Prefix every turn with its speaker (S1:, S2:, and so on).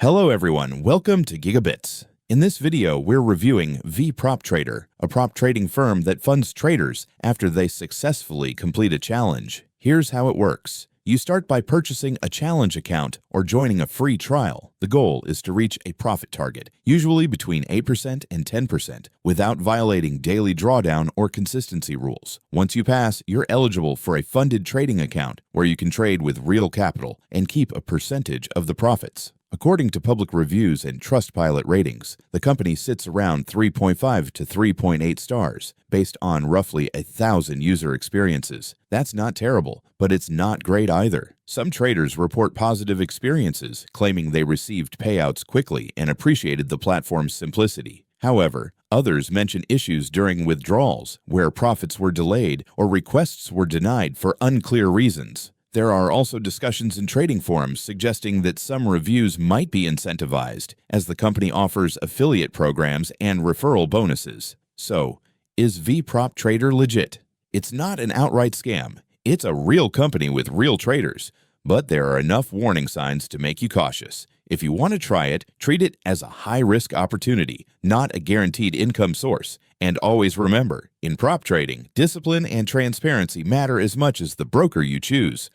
S1: Hello everyone, welcome to GigaBits. In this video, we're reviewing VPropTrader, a prop trading firm that funds traders after they successfully complete a challenge. Here's how it works. You start by purchasing a challenge account or joining a free trial. The goal is to reach a profit target, usually between 8% and 10%, without violating daily drawdown or consistency rules. Once you pass, you're eligible for a funded trading account where you can trade with real capital and keep a percentage of the profits. According to public reviews and Trustpilot ratings, the company sits around 3.5 to 3.8 stars, based on roughly 1,000 user experiences. That's not terrible, but it's not great either. Some traders report positive experiences, claiming they received payouts quickly and appreciated the platform's simplicity. However, others mention issues during withdrawals, where profits were delayed or requests were denied for unclear reasons. There are also discussions in trading forums suggesting that some reviews might be incentivized, as the company offers affiliate programs and referral bonuses. So, is VPropTrader legit? It's not an outright scam. It's a real company with real traders, but there are enough warning signs to make you cautious. If you want to try it, treat it as a high-risk opportunity, not a guaranteed income source. And always remember, in prop trading, discipline and transparency matter as much as the broker you choose.